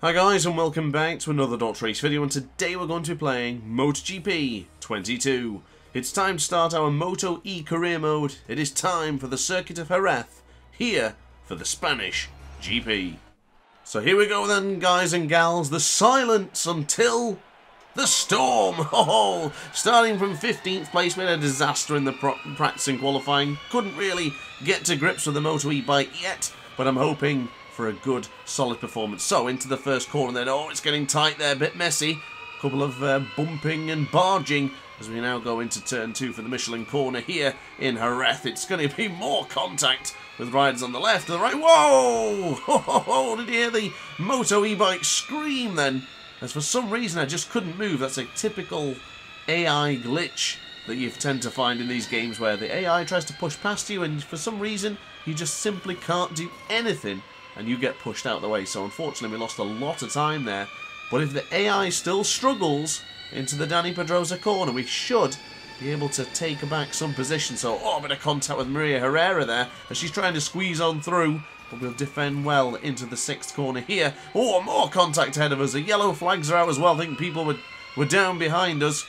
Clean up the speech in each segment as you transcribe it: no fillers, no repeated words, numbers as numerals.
Hi guys and welcome back to another DrAce video, and today we're going to be playing MotoGP 22. It's time to start our MotoE career mode. It is time for the circuit of Jerez, here for the Spanish GP. So here we go then, guys and gals, the silence until the storm. Oh, starting from 15th place, we had a disaster in the practice and qualifying. Couldn't really get to grips with the MotoE bike yet, but I'm hoping for a good, solid performance. So, into the first corner then. Oh, it's getting tight there, a bit messy. A couple of bumping and barging as we now go into turn 2 for the Michelin corner here in Jerez. It's going to be more contact with riders on the left and the right. Whoa! Oh, did you hear the Moto e-bike scream then? As for some reason I just couldn't move. That's a typical AI glitch that you tend to find in these games where the AI tries to push past you and for some reason you just simply can't do anything and you get pushed out of the way. So unfortunately we lost a lot of time there. But if the AI still struggles into the Dani Pedrosa corner, we should be able to take back some position. So, a bit of contact with Maria Herrera there as she's trying to squeeze on through. But we'll defend well into the 6th corner here. Oh, more contact ahead of us. The yellow flags are out as well. I think people were down behind us.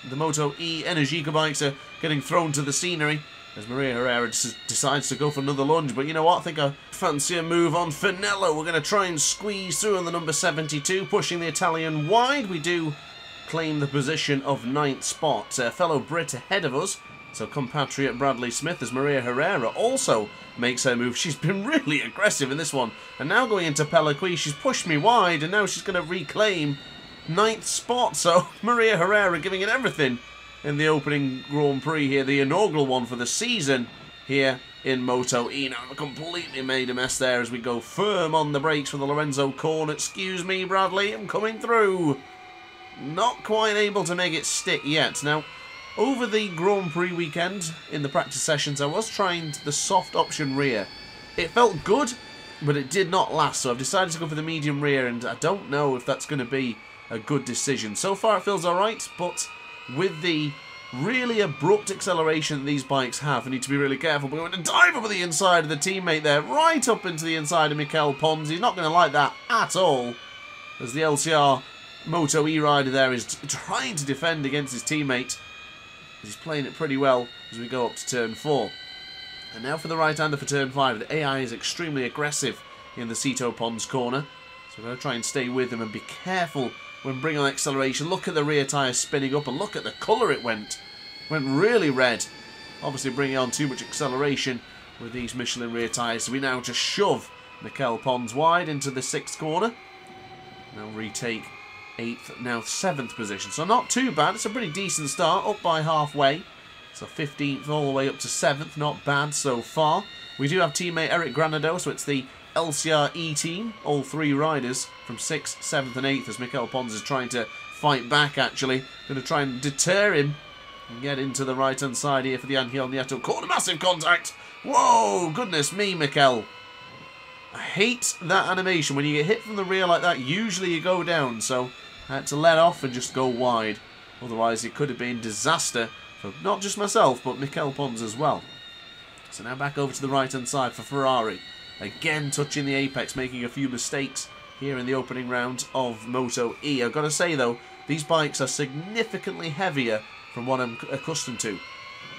The MotoE Energica bikes are getting thrown to the scenery as Maria Herrera decides to go for another lunge. But you know what? I think I fancy a move on Finello. We're going to try and squeeze through on the number 72, pushing the Italian wide. We do claim the position of 9th spot. Fellow Brit ahead of us. So compatriot Bradley Smith as Maria Herrera also makes her move. She's been really aggressive in this one. And now going into Pellequi, she's pushed me wide and now she's going to reclaim 9th spot. So Maria Herrera giving it everything in the opening Grand Prix here, the inaugural one for the season here in MotoE. Now, completely made a mess there as we go firm on the brakes for the Lorenzo corner. Excuse me, Bradley, I'm coming through. Not quite able to make it stick yet. Now, over the Grand Prix weekend in the practice sessions, I was trying the soft option rear. It felt good, but it did not last, so I've decided to go for the medium rear, and I don't know if that's going to be a good decision. So far it feels alright, but with the really abrupt acceleration that these bikes have, we need to be really careful. We're going to dive over the inside of the teammate there, right up into the inside of Mikel Pons. He's not going to like that at all, as the LCR MotoE rider there is trying to defend against his teammate. He's playing it pretty well as we go up to turn 4. And now for the right-hander for turn 5. The AI is extremely aggressive in the Cito Pons corner, so we're going to try and stay with him and be careful when bringing on acceleration. Look at the rear tyre spinning up and look at the colour it went. Went really red. Obviously bringing on too much acceleration with these Michelin rear tyres. So we now just shove Mikel Pons wide into the 6th corner. Now retake 8th, now 7th position. So not too bad. It's a pretty decent start, up by halfway. So 15th all the way up to 7th. Not bad so far. We do have teammate Eric Granado, so it's the LCR E team, all 3 riders from 6th, 7th and 8th as Mikel Pons is trying to fight back actually. Going to try and deter him and get into the right hand side here for the Angel Nieto corner. Massive contact! Whoa, goodness me, Mikel. I hate that animation. When you get hit from the rear like that, usually you go down, so I had to let off and just go wide. Otherwise it could have been disaster for not just myself, but Mikel Pons as well. So now back over to the right hand side for Ferrari. Again touching the apex, making a few mistakes here in the opening round of MotoE. I've got to say though, these bikes are significantly heavier from what I'm accustomed to.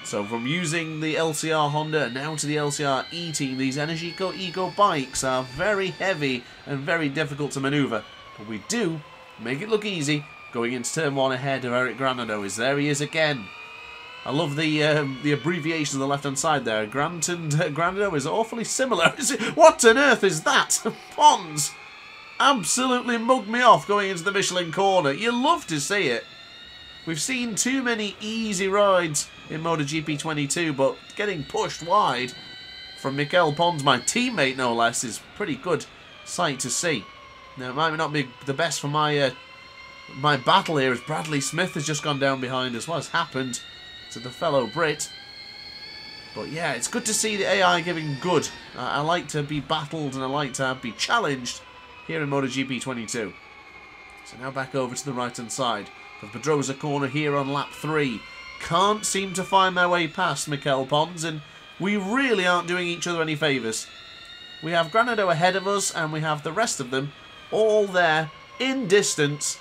So from using the LCR Honda now to the LCR E team, these Energica Ego bikes are very heavy and very difficult to manoeuvre. But we do make it look easy going into turn 1 ahead of Eric Granado. There he is again. I love the abbreviation on the left-hand side there. Grant and Granado is awfully similar. What on earth is that? Pons absolutely mugged me off going into the Michelin corner. You love to see it. We've seen too many easy rides in MotoGP 22, but getting pushed wide from Mikel Pons, my teammate no less, is pretty good sight to see. Now, it might not be the best for my battle here, as Bradley Smith has just gone down behind us. What has happened to the fellow Brit? But yeah, it's good to see the AI giving good. I like to be battled and I like to be challenged here in MotoGP 22. So now back over to the right-hand side. The Pedrosa corner here on lap 3. Can't seem to find their way past Mikel Pons, and we really aren't doing each other any favours. We have Granado ahead of us, and we have the rest of them all there in distance,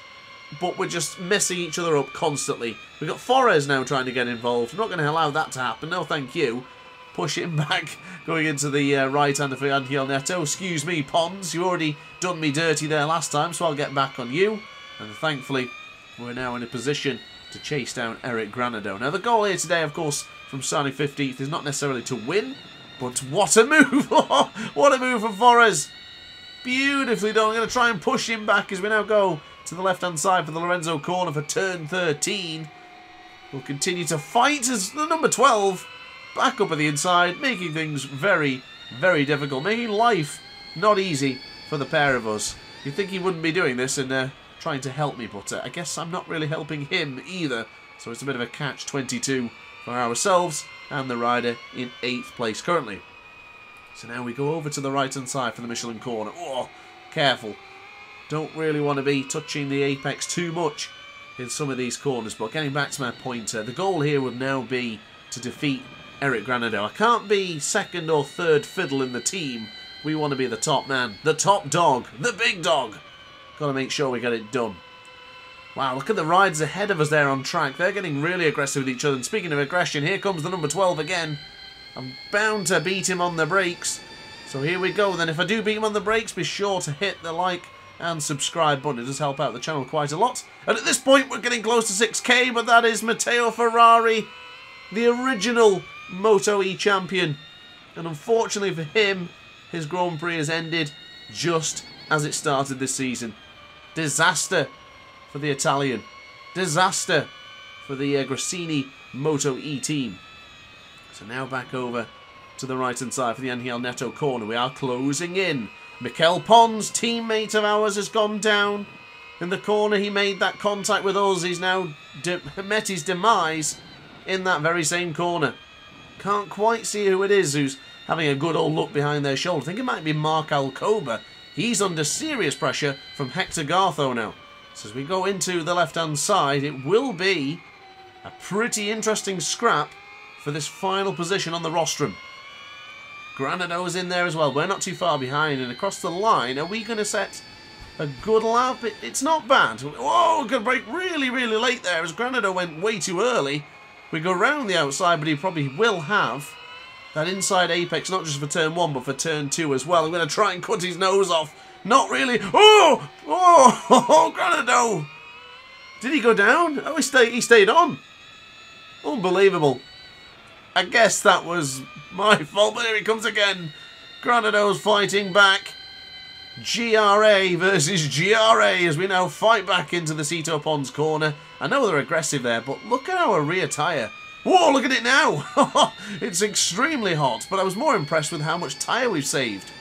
but we're just messing each other up constantly. We've got Jerez now trying to get involved. I'm not going to allow that to happen. No, thank you. Push him back, going into the right-hander for Angel Neto. Excuse me, Pons. You already done me dirty there last time, so I'll get back on you. And thankfully, we're now in a position to chase down Eric Granado. Now, the goal here today, of course, from starting 15th is not necessarily to win, but what a move! What a move from Jerez! Beautifully done. I'm going to try and push him back as we now go to the left-hand side for the Lorenzo corner for turn 13. We'll continue to fight as the number 12 back up at the inside, making things very, very difficult, making life not easy for the pair of us. You'd think he wouldn't be doing this and trying to help me, but I guess I'm not really helping him either. So it's a bit of a catch-22 for ourselves and the rider in 8th place currently. So now we go over to the right-hand side for the Michelin corner. Oh, careful. Don't really want to be touching the apex too much in some of these corners, but getting back to my pointer, the goal here would now be to defeat Eric Granado. I can't be second or third fiddle in the team. We want to be the top man, the top dog, the big dog. Got to make sure we get it done. Wow, look at the riders ahead of us there on track. They're getting really aggressive with each other. And speaking of aggression, here comes the number 12 again. I'm bound to beat him on the brakes. So here we go. Then if I do beat him on the brakes, be sure to hit the like and subscribe button. It does help out the channel quite a lot. And at this point, we're getting close to 6k, but that is Matteo Ferrari, the original MotoE champion. And unfortunately for him, his Grand Prix has ended just as it started this season. Disaster for the Italian. Disaster for the Grassini MotoE team. So now back over to the right-hand side for the Angel Neto corner. We are closing in. Mikel Pons, teammate of ours, has gone down. In the corner, he made that contact with us. He's now met his demise in that very same corner. Can't quite see who it is who's having a good old look behind their shoulder. I think it might be Mark Alcoba. He's under serious pressure from Hector Gartho now. So as we go into the left-hand side, it will be a pretty interesting scrap for this final position on the rostrum. Granado's in there as well. We're not too far behind. And across the line, are we going to set a good lap? It's not bad. Whoa, we're going to break really, really late there as Granado went way too early. We go round the outside, but he probably will have that inside apex, not just for turn 1, but for turn 2 as well. I'm going to try and cut his nose off. Not really. Oh! Oh! Granado! Did he go down? Oh, he stayed on. Unbelievable. I guess that was my fault, but here he comes again. Granado's fighting back. GRA versus GRA as we now fight back into the Sito Pons corner. I know they're aggressive there, but look at our rear tyre. Whoa, look at it now. It's extremely hot, but I was more impressed with how much tyre we've saved.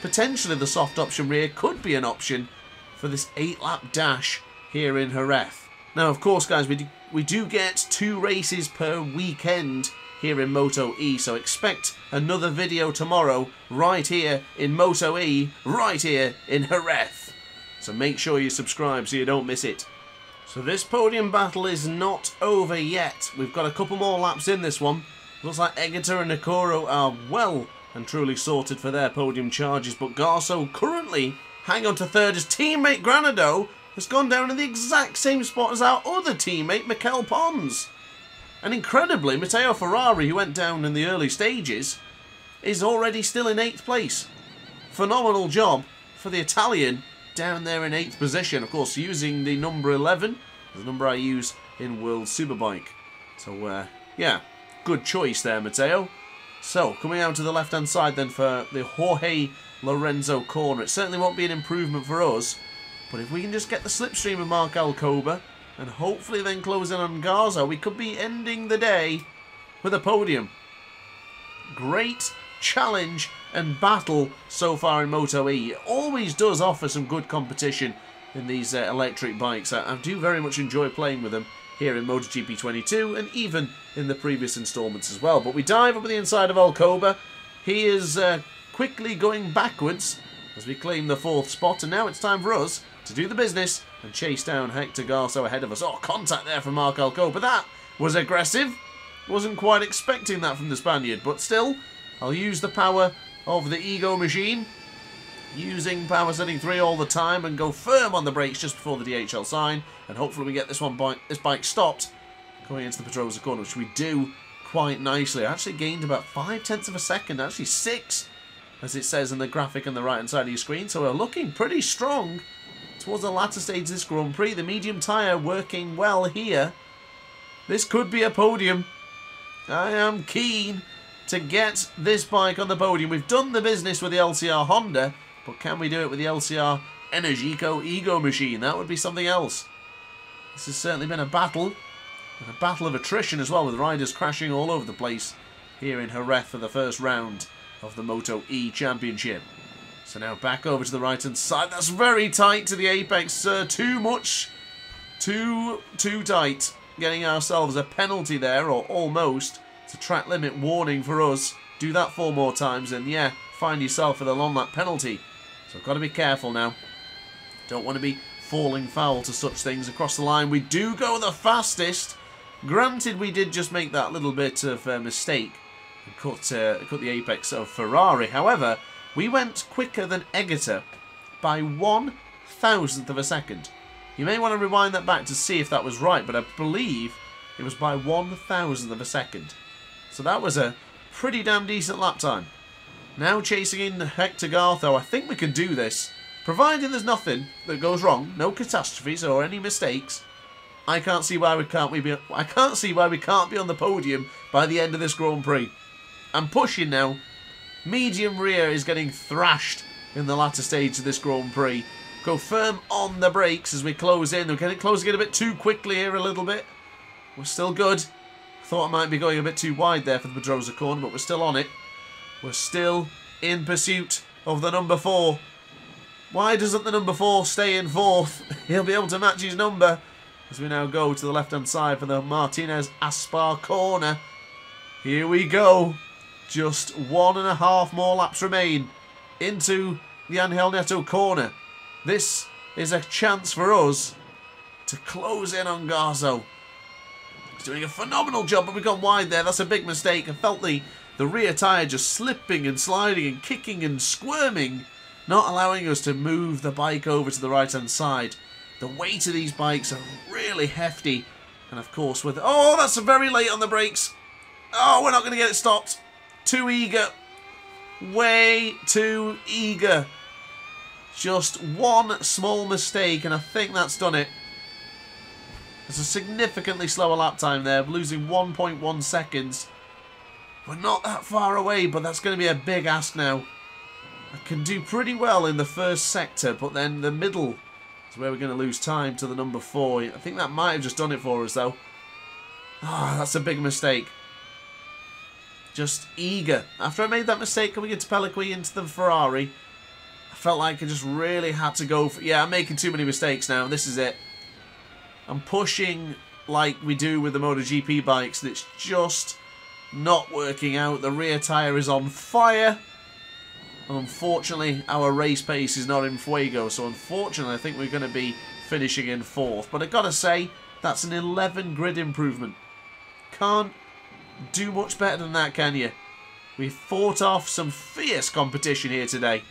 Potentially the soft option rear could be an option for this 8-lap dash here in Jerez. Now, of course, guys, we do get 2 races per weekend here in MotoE, so expect another video tomorrow right here in MotoE, right here in Jerez. So make sure you subscribe so you don't miss it. So this podium battle is not over yet. We've got a couple more laps in this one. Looks like Egeta and Nakoro are well and truly sorted for their podium charges, but Garso currently hang on to third as teammate Granado has gone down in the exact same spot as our other teammate Mikel Pons. And incredibly, Matteo Ferrari, who went down in the early stages, is already still in 8th place. Phenomenal job for the Italian down there in 8th position. Of course, using the number 11, the number I use in World Superbike. So, yeah, good choice there, Matteo. So, coming out to the left-hand side then for the Jorge Lorenzo corner. It certainly won't be an improvement for us, but if we can just get the slipstream of Mark Alcoba and hopefully then close in on Garza, we could be ending the day with a podium. Great challenge and battle so far in MotoE. It always does offer some good competition in these electric bikes. I do very much enjoy playing with them here in MotoGP 22 and even in the previous installments as well. But we dive up at the inside of Alcoba. He is quickly going backwards as we claim the 4th spot, and now it's time for us to do the business and chase down Hector Garso ahead of us. Oh, contact there from Mark Alcoba. That was aggressive. Wasn't quite expecting that from the Spaniard, but still, I'll use the power of the ego machine using power setting 3 all the time and go firm on the brakes just before the DHL sign, and hopefully we get this bike stopped going into the Pedrosa corner, which we do quite nicely. I actually gained about 5/10 of a second, actually 6, as it says in the graphic on the right hand side of your screen, so we're looking pretty strong towards the latter stage of this Grand Prix. The medium tyre working well here. This could be a podium. I am keen to get this bike on the podium. We've done the business with the LCR Honda, but can we do it with the LCR Energico Ego Machine? That would be something else. This has certainly been a battle, and a battle of attrition as well, with riders crashing all over the place here in Jerez for the first round of the MotoE Championship. So now back over to the right hand side. That's very tight to the apex, sir. Too much. Too tight. Getting ourselves a penalty there, or almost. It's a track limit warning for us. Do that 4 more times and yeah, find yourself with a long lap penalty. So I've got to be careful now. Don't want to be falling foul to such things across the line. We do go the fastest. Granted, we did just make that little bit of a mistake and cut the apex of Ferrari. However, we went quicker than Eggerter by 1/1000th of a second. You may want to rewind that back to see if that was right, but I believe it was by 1/1000th of a second. So that was a pretty damn decent lap time. Now chasing in Hector Gartho. I think we can do this, providing there's nothing that goes wrong, no catastrophes or any mistakes. I can't see why we can't be on the podium by the end of this Grand Prix. I'm pushing now. Medium rear is getting thrashed in the latter stage of this Grand Prix. Go firm on the brakes as we close in. We're getting closing in a bit too quickly here a little bit. We're still good. Thought I might be going a bit too wide there for the Pedrosa corner, but we're still on it. We're still in pursuit of the number 4. Why doesn't the number 4 stay in 4th? He'll be able to match his number as we now go to the left-hand side for the Martinez Aspar corner. Here we go. Just 1.5 more laps remain into the Angel Neto corner. This is a chance for us to close in on Garzo. He's doing a phenomenal job, but we've gone wide there. That's a big mistake. I felt the rear tyre just slipping and sliding and kicking and squirming, not allowing us to move the bike over to the right-hand side. The weight of these bikes are really hefty. And of course with... Oh, that's very late on the brakes. Oh, we're not going to get it stopped. Too eager. Way too eager. Just one small mistake and I think that's done it. There's a significantly slower lap time there, losing 1.1 seconds. We're not that far away, but that's going to be a big ask now. I can do pretty well in the first sector, but then the middle is where we're going to lose time to the number 4. I think that might have just done it for us, though. Ah, that's a big mistake. Just eager. After I made that mistake coming into Pelliqui into the Ferrari, I felt like I just really had to go for... Yeah, I'm making too many mistakes now. This is it. I'm pushing like we do with the MotoGP bikes. That's just not working out. The rear tyre is on fire. Unfortunately, our race pace is not in fuego. So unfortunately, I think we're going to be finishing in 4th. But I've got to say, that's an 11 grid improvement. Can't do much better than that, can you? We fought off some fierce competition here today.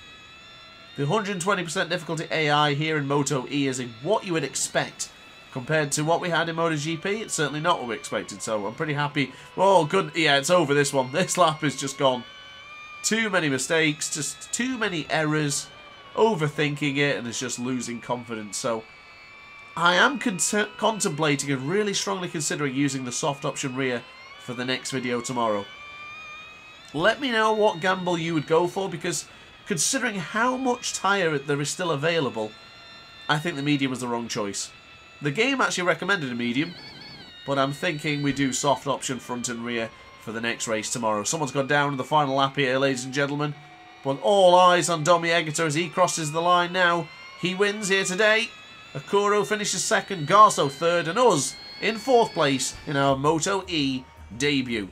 The 120% difficulty AI here in MotoE is what you would expect. Compared to what we had in MotoGP, it's certainly not what we expected, so I'm pretty happy. Oh, good. Yeah, it's over this one. This lap is just gone. Too many mistakes, just too many errors, overthinking it, and it's just losing confidence. So I am contemplating and really strongly considering using the soft option rear for the next video tomorrow. Let me know what gamble you would go for, because considering how much tyre there is still available, I think the medium was the wrong choice. The game actually recommended a medium, but I'm thinking we do soft option front and rear for the next race tomorrow. Someone's gone down in the final lap here, ladies and gentlemen. But all eyes on Domi Eggerter as he crosses the line now. He wins here today. Akuro finishes 2nd, Garso 3rd, and us in 4th place in our MotoE debut.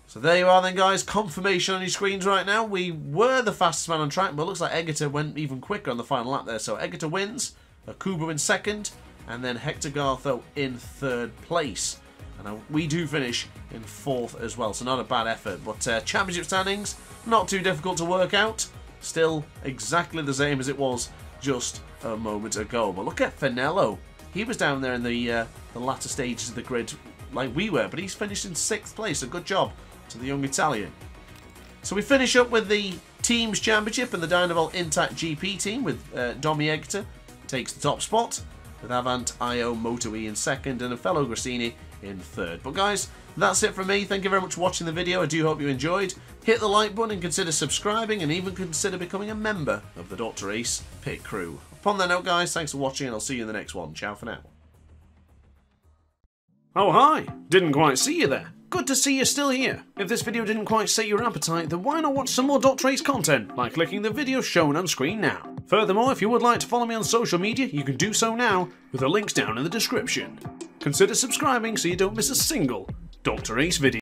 So there you are then, guys. Confirmation on your screens right now. We were the fastest man on track, but it looks like Eggerter went even quicker on the final lap there. So Eggerter wins, Akubo in 2nd, and then Hector Gartho in 3rd place. And we do finish in 4th as well, so not a bad effort. But championship standings, not too difficult to work out. Still exactly the same as it was just a moment ago. But look at Finello. He was down there in the latter stages of the grid like we were, but he's finished in 6th place. A good job to the young Italian. So we finish up with the Teams Championship and the Dynaval Intact GP team with Domi Egter takes the top spot, with Avant IO MotoE in 2nd and a fellow Grassini in 3rd. But guys, that's it from me. Thank you very much for watching the video. I do hope you enjoyed. Hit the like button and consider subscribing, and even consider becoming a member of the DrAce pit crew. Upon that note, guys, thanks for watching, and I'll see you in the next one. Ciao for now. Oh hi, didn't quite see you there. Good to see you're still here. If this video didn't quite set your appetite, then why not watch some more DrAce content by clicking the video shown on screen now. Furthermore, if you would like to follow me on social media, you can do so now with the links down in the description. Consider subscribing so you don't miss a single DrAce video.